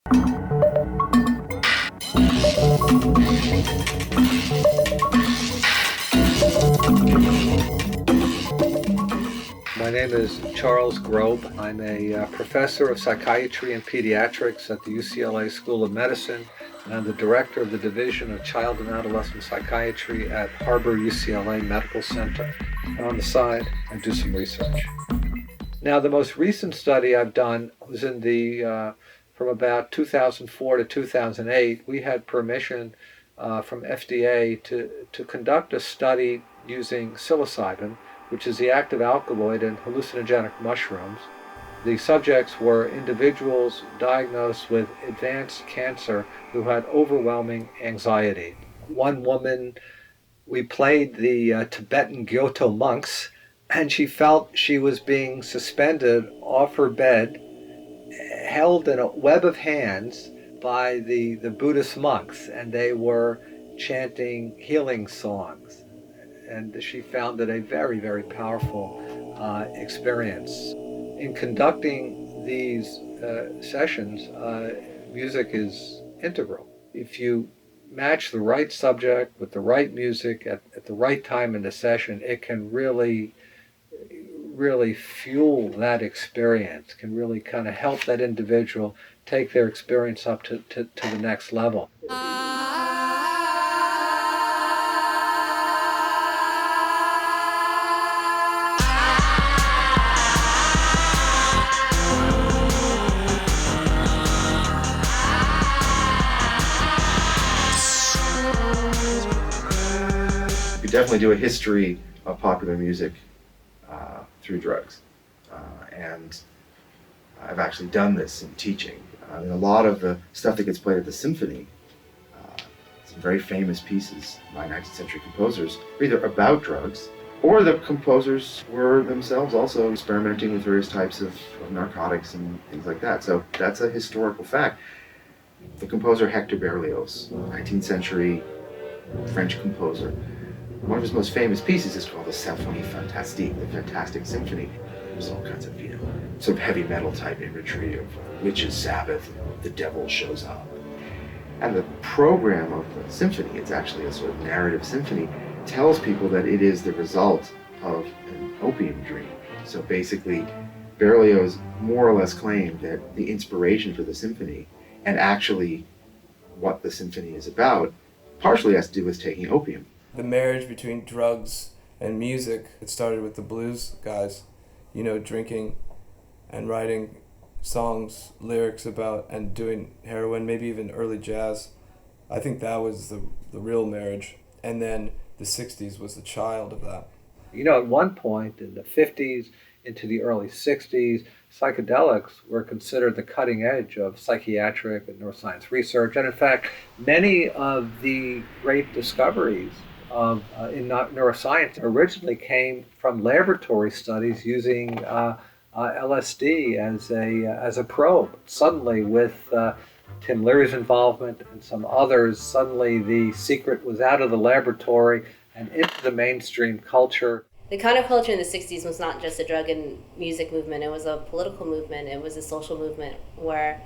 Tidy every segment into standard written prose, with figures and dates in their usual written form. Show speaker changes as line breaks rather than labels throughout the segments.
My name is Charles Grobe. I'm a professor of psychiatry and pediatrics at the UCLA School of Medicine, and I'm the director of the Division of Child and Adolescent Psychiatry at Harbor UCLA Medical Center. And on the side, I do some research. Now, the most recent study I've done was in from about 2004 to 2008. We had permission from FDA to conduct a study using psilocybin, which is the active alkaloid in hallucinogenic mushrooms. The subjects were individuals diagnosed with advanced cancer who had overwhelming anxiety. One woman, we played the Tibetan Gyoto monks, and she felt she was being suspended off her bed, held in a web of hands by the Buddhist monks, and they were chanting healing songs. And she found it a very, very powerful experience. In conducting these sessions, music is integral. If you match the right subject with the right music at the right time in the session, it can really fuel that experience, can really kind of help that individual take their experience up to the next level.
Definitely do a history of popular music through drugs, and I've actually done this in teaching. A lot of the stuff that gets played at the symphony, some very famous pieces by 19th century composers, were either about drugs, or the composers were themselves also experimenting with various types of narcotics and things like that. So that's a historical fact. The composer Hector Berlioz, 19th century French composer, one of his most famous pieces is called the Symphonie Fantastique, the Fantastic Symphony. There's all kinds of, sort of heavy metal type imagery of witches' Sabbath, the devil shows up. And the program of the symphony, it's actually a sort of narrative symphony, tells people that it is the result of an opium dream. So basically, Berlioz more or less claimed that the inspiration for the symphony, and actually what the symphony is about, partially has to do with taking opium.
The marriage between drugs and music, it started with the blues guys, drinking and writing songs, lyrics about, and doing heroin, maybe even early jazz. I think that was the real marriage. And then the 60s was the child of that.
At one point in the 50s into the early 60s, psychedelics were considered the cutting edge of psychiatric and neuroscience research. And in fact, many of the great discoveries in neuroscience originally came from laboratory studies using LSD as a probe. Suddenly, with Tim Leary's involvement and some others, suddenly the secret was out of the laboratory and into the mainstream culture.
The counterculture in the 60s was not just a drug and music movement, it was a political movement, it was a social movement where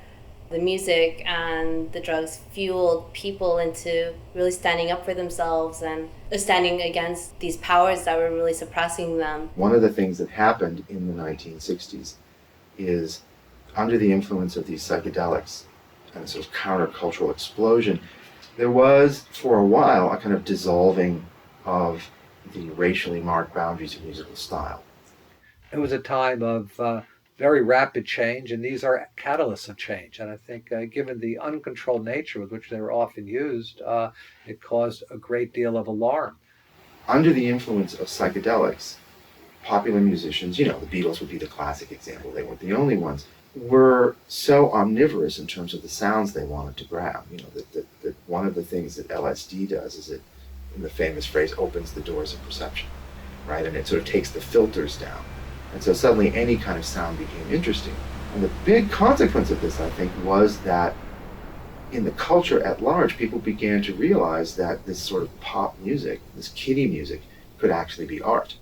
the music and the drugs fueled people into really standing up for themselves and standing against these powers that were really suppressing them.
One of the things that happened in the 1960s is, under the influence of these psychedelics and this sort of countercultural explosion, there was, for a while, a kind of dissolving of the racially marked boundaries of musical style.
It was a time of very rapid change, and these are catalysts of change. And I think given the uncontrolled nature with which they were often used, it caused a great deal of alarm.
Under the influence of psychedelics, popular musicians, the Beatles would be the classic example, they weren't the only ones, were so omnivorous in terms of the sounds they wanted to grab. That one of the things that LSD does is it, in the famous phrase, opens the doors of perception, right? And it sort of takes the filters down. And so suddenly any kind of sound became interesting. And the big consequence of this, I think, was that in the culture at large, people began to realize that this sort of pop music, this kiddie music, could actually be art.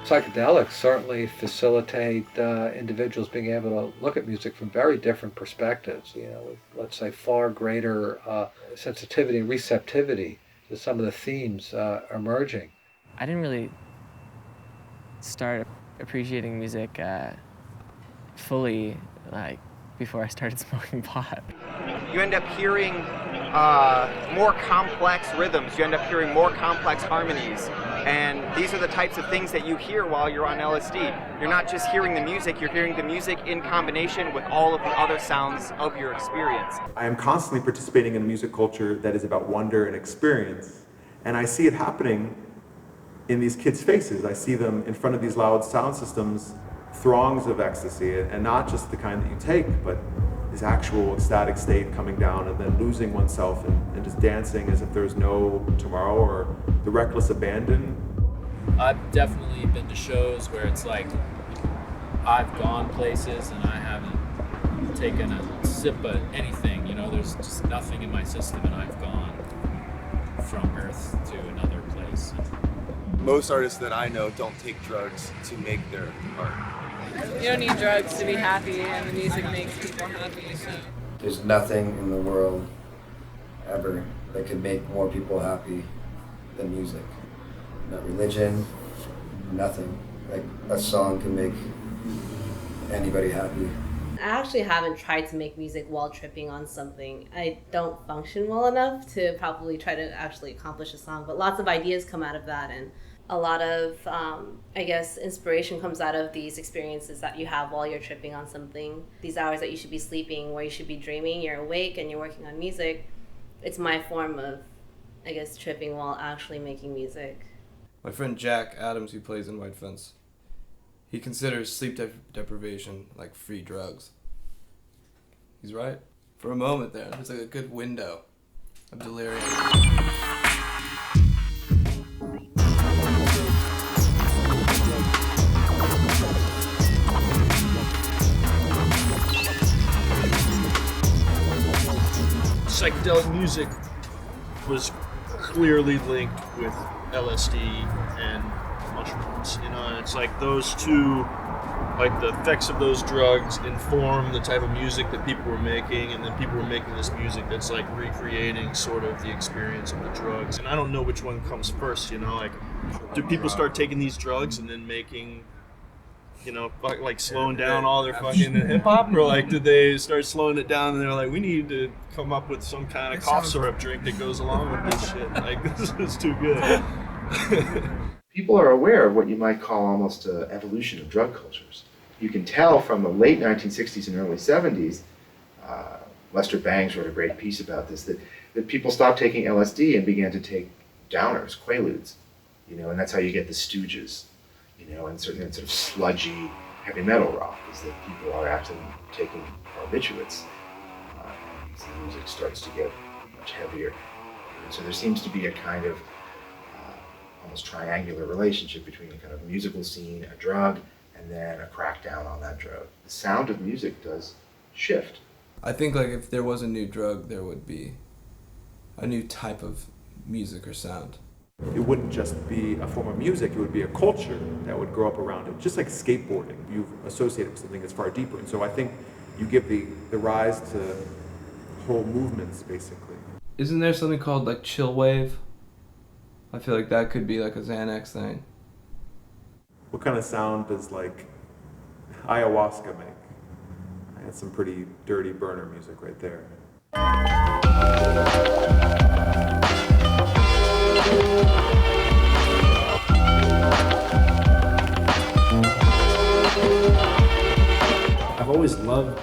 Psychedelics certainly facilitate individuals being able to look at music from very different perspectives, with, let's say, far greater sensitivity and receptivity to some of the themes emerging.
I didn't really start appreciating music fully, like, before I started smoking pot.
You end up hearing more complex rhythms, you end up hearing more complex harmonies, and these are the types of things that you hear while you're on LSD. You're not just hearing the music, you're hearing the music in combination with all of the other sounds of your experience.
I am constantly participating in a music culture that is about wonder and experience, and I see it happening in these kids' faces. I see them in front of these loud sound systems, throngs of ecstasy, and not just the kind that you take, but this actual ecstatic state coming down and then losing oneself and just dancing as if there's no tomorrow, or the reckless abandon.
I've definitely been to shows where it's like I've gone places and I haven't taken a sip of anything, there's just nothing in my system and I've gone from Earth to another place.
Most artists that I know don't take drugs to make their art.
You don't need drugs to be happy, and the music makes people happy, so.
There's nothing in the world ever that could make more people happy than music. Not religion, nothing. Like, a song can make anybody happy.
I actually haven't tried to make music while tripping on something. I don't function well enough to probably try to actually accomplish a song, but lots of ideas come out of that, and a lot of, inspiration comes out of these experiences that you have while you're tripping on something. These hours that you should be sleeping, where you should be dreaming, you're awake and you're working on music. It's my form of, tripping while actually making music.
My friend Jack Adams, who plays in White Fence, he considers sleep deprivation like free drugs. He's right. For a moment there, there's like a good window of delirium.
Psychedelic music was clearly linked with LSD and mushrooms, and it's like those two, like the effects of those drugs inform the type of music that people were making, and then people were making this music that's like recreating sort of the experience of the drugs. And I don't know which one comes first, do people start taking these drugs and then making, like slowing down all their fucking hip hop, or like did they start slowing it down and they're like, we need to come up with some kind of cough syrup drink that goes along with this shit? Like, this is too good.
People are aware of what you might call almost an evolution of drug cultures. You can tell from the late 1960s and early 70s, Lester Bangs wrote a great piece about this, that people stopped taking LSD and began to take downers, quaaludes, and that's how you get the Stooges, and certainly that sort of sludgy heavy metal rock is that people are actually taking barbiturates, and the music starts to get much heavier. And so there seems to be a kind of almost triangular relationship between a kind of musical scene, a drug, and then a crackdown on that drug. The sound of music does shift.
I think like if there was a new drug, there would be a new type of music or sound.
It wouldn't just be a form of music, it would be a culture that would grow up around it. Just like skateboarding, you've associated with something that's far deeper. And so I think you give the rise to whole movements, basically.
Isn't there something called like chill wave? I feel like that could be like a Xanax thing.
What kind of sound does like ayahuasca make? That's some pretty dirty burner music right there.
I've always loved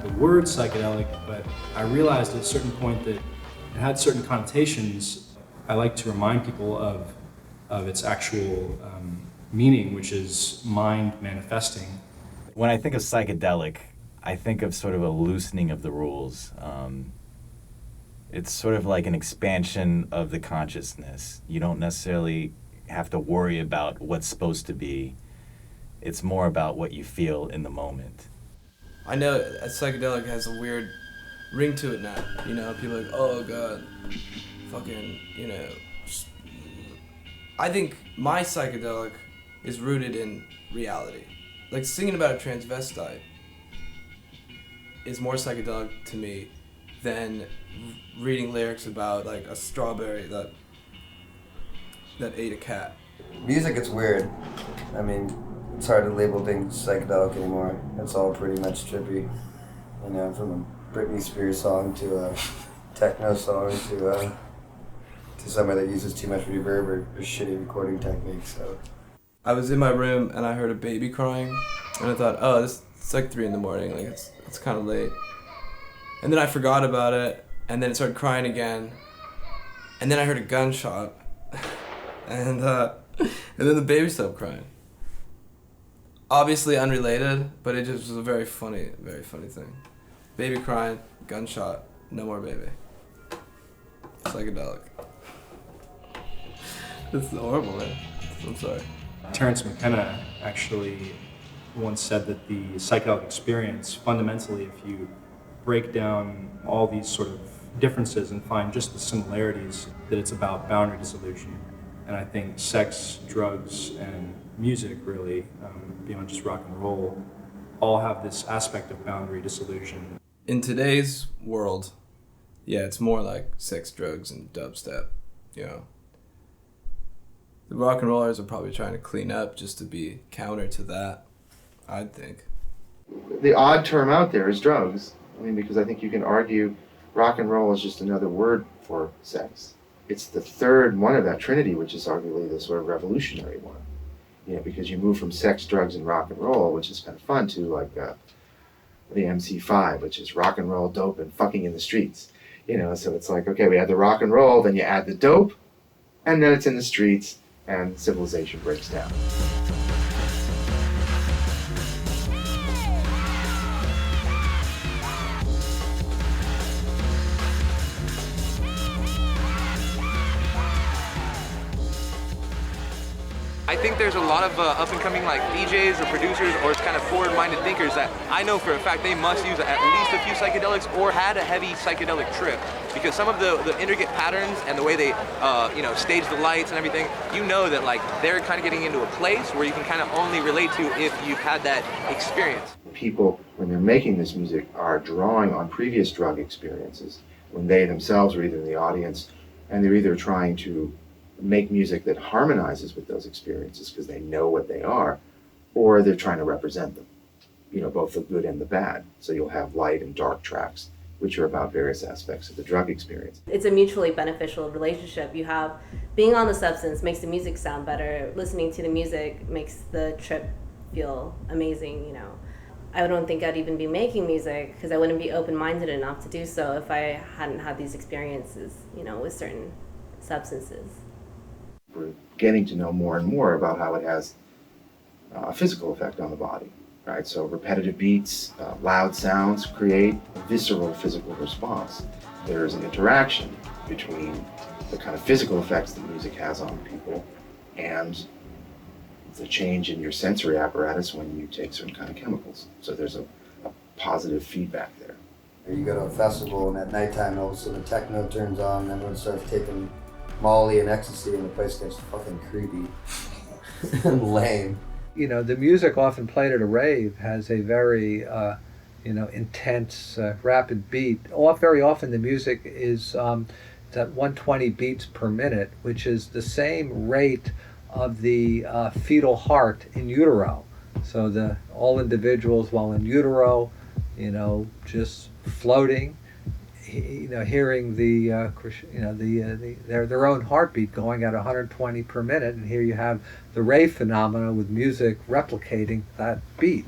the word psychedelic, but I realized at a certain point that it had certain connotations. I like to remind people of its actual meaning, which is mind manifesting.
When I think of psychedelic, I think of sort of a loosening of the rules. It's sort of like an expansion of the consciousness. You don't necessarily have to worry about what's supposed to be. It's more about what you feel in the moment.
I know a psychedelic has a weird ring to it now. People are like, oh God, fucking, I think my psychedelic is rooted in reality. Like singing about a transvestite is more psychedelic to me than reading lyrics about like a strawberry that ate a cat.
Music, it's weird. I mean, it's hard to label things psychedelic anymore. It's all pretty much trippy. You know, from a Britney Spears song to a techno song to somebody that uses too much reverb or shitty recording techniques. So
I was in my room and I heard a baby crying, and I thought, oh, it's like 3 a.m. Like it's kind of late. And then I forgot about it, and then it started crying again, and then I heard a gunshot, and then the baby stopped crying. Obviously unrelated, but it just was a very funny thing. Baby crying, gunshot, no more baby. Psychedelic. It's horrible, man. I'm sorry.
Terence McKenna actually once said that the psychedelic experience, fundamentally, if you break down all these sort of differences and find just the similarities, that it's about boundary dissolution. And I think sex, drugs, and music really, beyond just rock and roll, all have this aspect of boundary dissolution.
In today's world, yeah, it's more like sex, drugs, and dubstep, you know. The rock and rollers are probably trying to clean up just to be counter to that, I'd think.
The odd term out there is drugs. I mean, because I think you can argue rock and roll is just another word for sex. It's the third one of that trinity, which is arguably the sort of revolutionary one. You know, because you move from sex, drugs, and rock and roll, which is kind of fun, to like the MC5, which is rock and roll, dope, and fucking in the streets. You know, so it's like, okay, we had the rock and roll, then you add the dope, and then it's in the streets, and civilization breaks down.
I think there's a lot of up-and-coming like DJs or producers or kind of forward-minded thinkers that I know for a fact they must use at least a few psychedelics or had a heavy psychedelic trip, because some of the intricate patterns and the way they stage the lights and everything, you know that like they're kind of getting into a place where you can kind of only relate to if you've had that experience.
People, when they're making this music, are drawing on previous drug experiences when they themselves are either in the audience and they're either trying to make music that harmonizes with those experiences because they know what they are, or they're trying to represent them, you know, both the good and the bad. So you'll have light and dark tracks, which are about various aspects of the drug experience.
It's a mutually beneficial relationship. You have being on the substance makes the music sound better. Listening to the music makes the trip feel amazing, you know. I don't think I'd even be making music because I wouldn't be open-minded enough to do so if I hadn't had these experiences, you know, with certain substances.
We're getting to know more and more about how it has a physical effect on the body, right? So repetitive beats, loud sounds create a visceral physical response. There's an interaction between the kind of physical effects that music has on people and the change in your sensory apparatus when you take certain kind of chemicals. So there's a positive feedback there.
You go to a festival and at nighttime all of a sudden the techno turns on and everyone starts taking Molly and ecstasy and the place gets fucking creepy and lame.
You know, the music often played at a rave has a very, intense, rapid beat. Very often the music is at 120 beats per minute, which is the same rate of the fetal heart in utero. So all individuals while in utero, you know, just floating, you know, hearing their own heartbeat going at 120 per minute, and here you have the rave phenomena with music replicating that beat.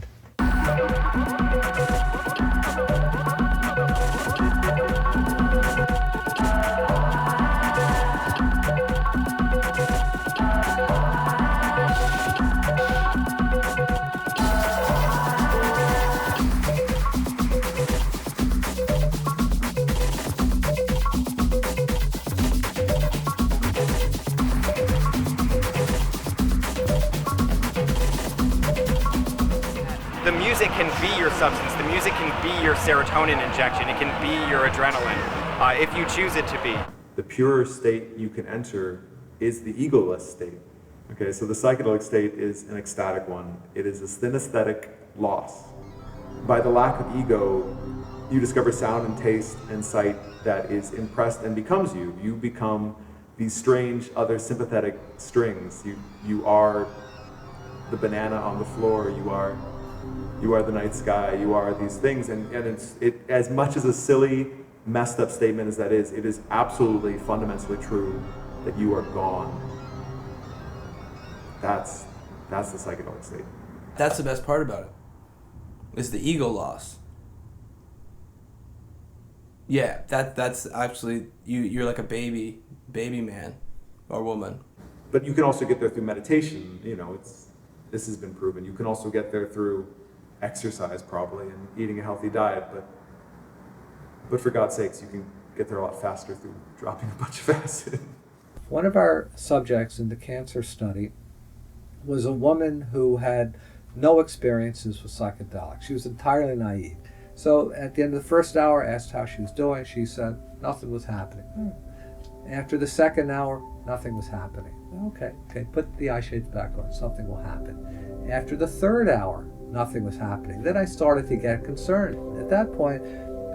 The music can be your substance. The music can be your serotonin injection. It can be your adrenaline, if you choose it to be.
The purer state you can enter is the egoless state. Okay, so the psychedelic state is an ecstatic one. It is a synesthetic loss. By the lack of ego, you discover sound and taste and sight that is impressed and becomes you. You become these strange other sympathetic strings. You are the banana on the floor. You are the night sky. You are these things, and it as much as a silly, messed up statement as that is, it is absolutely fundamentally true that you are gone. That's the psychedelic state.
That's the best part about it, is the ego loss. Yeah, that's actually, you're like a baby man or woman.
But you can also get there through meditation. This has been proven. You can also get there through exercise, probably, and eating a healthy diet. But for God's sakes, you can get there a lot faster through dropping a bunch of acid.
One of our subjects in the cancer study was a woman who had no experiences with psychedelics. She was entirely naive. So at the end of the first hour, I asked how she was doing. She said nothing was happening. After the second hour, nothing was happening. Okay, put the eye shades back on. Something will happen. After the third hour, nothing was happening. Then I started to get concerned. At that point,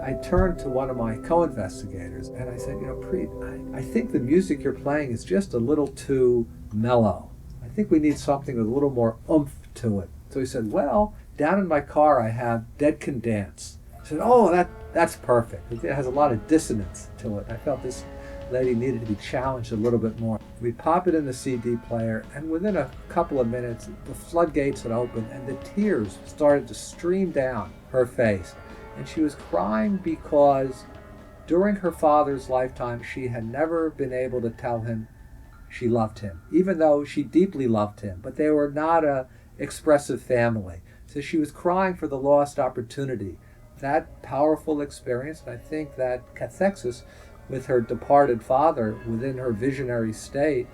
I turned to one of my co-investigators and I said, Preet, I think the music you're playing is just a little too mellow. I think we need something with a little more oomph to it. So he said, well, down in my car I have Dead Can Dance. I said, oh, that's perfect. It has a lot of dissonance to it. I felt this lady needed to be challenged a little bit more. We pop it in the CD player, and within a couple of minutes, the floodgates had opened and the tears started to stream down her face. And she was crying because during her father's lifetime, she had never been able to tell him she loved him, even though she deeply loved him, but they were not a expressive family. So she was crying for the lost opportunity. That powerful experience, and I think that cathexis with her departed father within her visionary state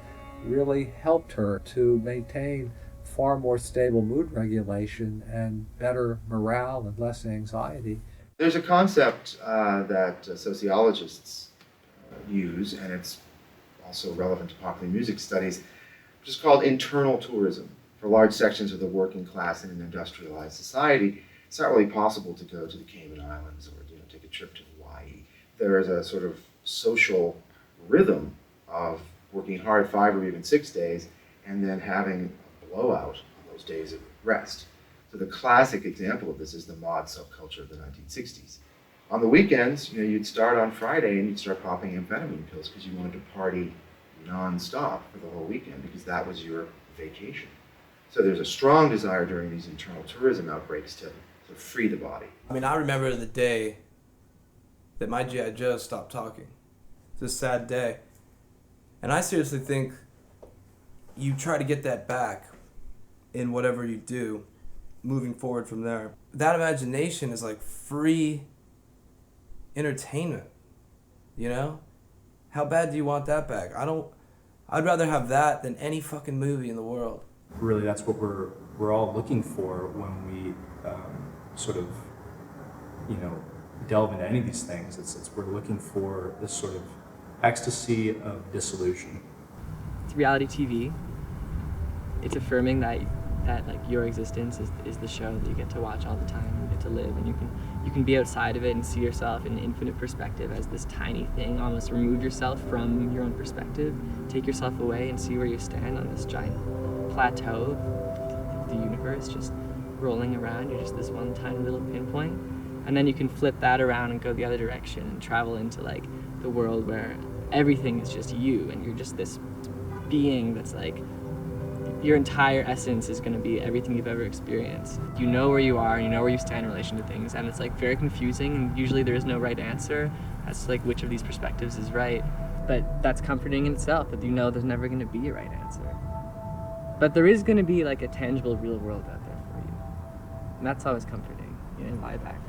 really helped her to maintain far more stable mood regulation and better morale and less anxiety.
There's a concept that sociologists use, and it's also relevant to popular music studies, which is called internal tourism. For large sections of the working class in an industrialized society, it's not really possible to go to the Cayman Islands or take a trip to Hawaii. There is a sort of social rhythm of working hard 5 or even 6 days and then having a blowout on those days of rest. So the classic example of this is the mod subculture of the 1960s. On the weekends, you'd start on Friday and you'd start popping amphetamine pills because you wanted to party non-stop for the whole weekend because that was your vacation. So there's a strong desire during these internal tourism outbreaks to free the body.
I mean, I remember the day that my G.I. Joe stopped talking. It's a sad day. And I seriously think you try to get that back in whatever you do moving forward from there. That imagination is like free entertainment, How bad do you want that back? I'd rather have that than any fucking movie in the world.
Really, that's what we're all looking for when we sort of, delve into any of these things. It's we're looking for this sort of ecstasy of dissolution.
It's reality TV. It's affirming that like your existence is the show that you get to watch all the time. You get to live, and you can be outside of it and see yourself in an infinite perspective as this tiny thing. Almost remove yourself from your own perspective, take yourself away, and see where you stand on this giant plateau of the universe, just rolling around. You're just this one tiny little pinpoint, and then you can flip that around and go the other direction and travel into like the world where everything is just you, and you're just this being that's like your entire essence is going to be everything you've ever experienced. You know where you are, you know where you stand in relation to things, and it's like very confusing, and usually there is no right answer as to like which of these perspectives is right. But that's comforting in itself, that there's never going to be a right answer. But there is going to be like a tangible real world out there for you. And that's always comforting, in my background.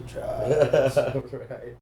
drugs.
Right.